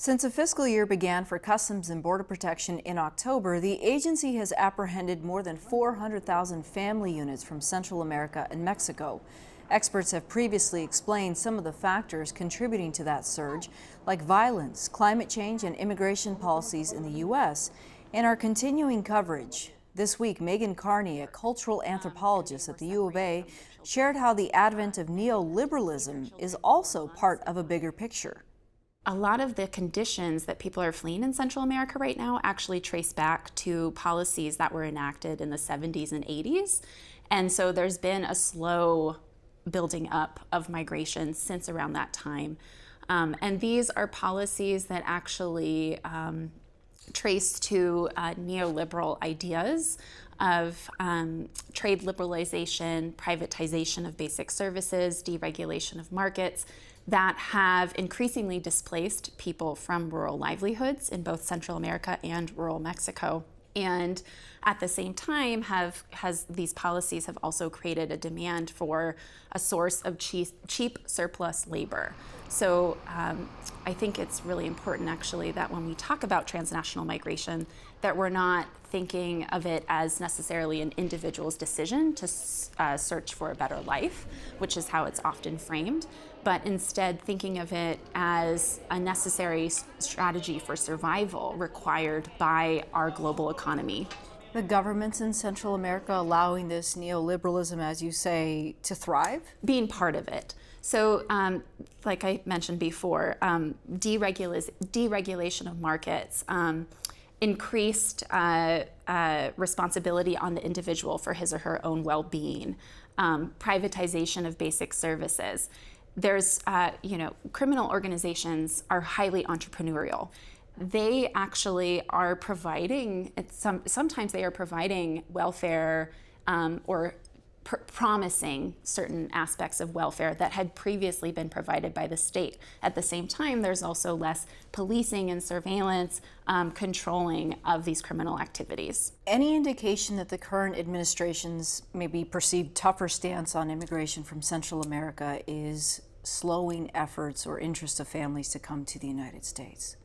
Since the fiscal year began for Customs and Border Protection in October, the agency has apprehended more than 400,000 family units from Central America and Mexico. Experts have previously explained some of the factors contributing to that surge, like violence, climate change, and immigration policies in the U.S., and our continuing coverage. This week, Megan Carney, a cultural anthropologist at the U of A, shared how the advent of neoliberalism is also part of a bigger picture. A lot of the conditions that people are fleeing in Central America right now actually trace back to policies that were enacted in the 70s and 80s. And so there's been a slow building up of migration since around that time. And these are policies that actually trace to neoliberal ideas of trade liberalization, privatization of basic services, deregulation of markets, that have increasingly displaced people from rural livelihoods in both Central America and rural Mexico. And at the same time, these policies have also created a demand for a source of cheap surplus labor. So I think it's really important, actually, that when we talk about transnational migration, that we're not thinking of it as necessarily an individual's decision to search for a better life, which is how it's often framed, but instead thinking of it as a necessary strategy for survival required by our global economy. The governments in Central America allowing this neoliberalism, as you say, to thrive? Being part of it. So, like I mentioned before, deregulation of markets, increased responsibility on the individual for his or her own well-being, privatization of basic services. There's, criminal organizations are highly entrepreneurial. They actually are providing, sometimes they are providing welfare or promising certain aspects of welfare that had previously been provided by the state. At the same time, there's also less policing and surveillance, controlling of these criminal activities. Any indication that the current administration's maybe perceived tougher stance on immigration from Central America is slowing efforts or interest of families to come to the United States?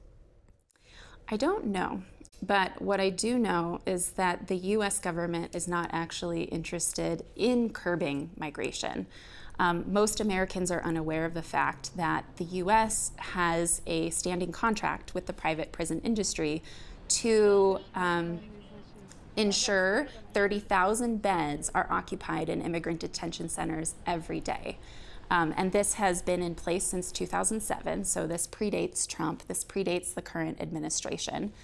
I don't know. But what I do know is that the U.S. government is not actually interested in curbing migration. Most Americans are unaware of the fact that the U.S. has a standing contract with the private prison industry to ensure 30,000 beds are occupied in immigrant detention centers every day. And this has been in place since 2007, so this predates Trump, this predates the current administration.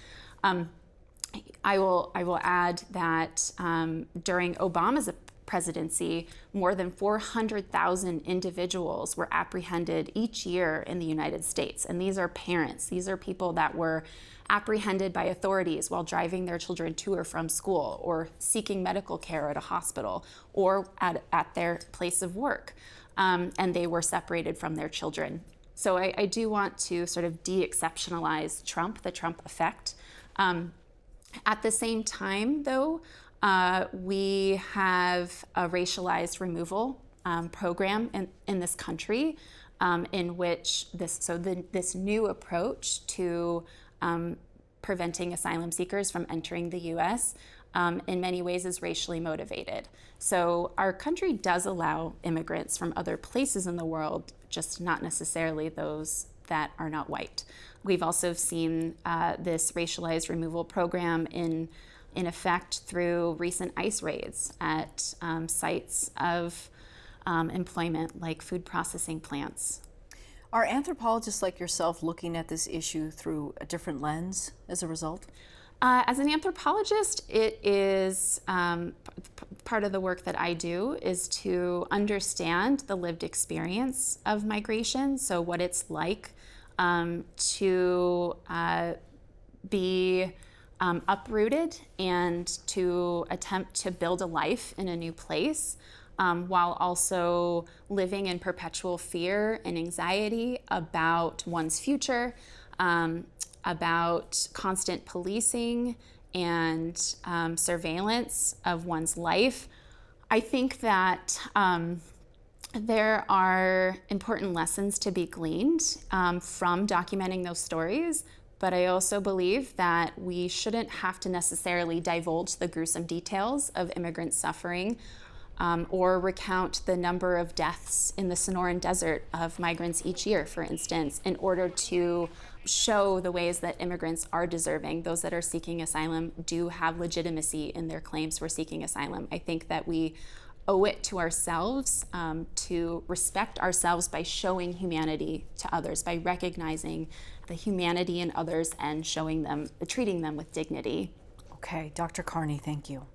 I will add that during Obama's presidency, more than 400,000 individuals were apprehended each year in the United States. And these are parents. These are people that were apprehended by authorities while driving their children to or from school, or seeking medical care at a hospital, or at their place of work. And they were separated from their children. So I do want to sort of de-exceptionalize Trump, the Trump effect. At the same time, though, we have a racialized removal program in this country, in which this new approach to preventing asylum seekers from entering the U.S. In many ways is racially motivated. So our country does allow immigrants from other places in the world, just not necessarily those that are not white. We've also seen this racialized removal program in effect through recent ICE raids at sites of employment like food processing plants. Are anthropologists like yourself looking at this issue through a different lens as a result? As an anthropologist, it is part of the work that I do is to understand the lived experience of migration, so what it's like to be uprooted and to attempt to build a life in a new place, while also living in perpetual fear and anxiety about one's future, about constant policing and surveillance of one's life. I think that There are important lessons to be gleaned from documenting those stories, but I also believe that we shouldn't have to necessarily divulge the gruesome details of immigrant suffering or recount the number of deaths in the Sonoran Desert of migrants each year, for instance, in order to show the ways that immigrants are deserving. Those that are seeking asylum do have legitimacy in their claims for seeking asylum. I think that we owe it to ourselves to respect ourselves by showing humanity to others, by recognizing the humanity in others and showing them, treating them with dignity. Okay, Dr. Carney, thank you.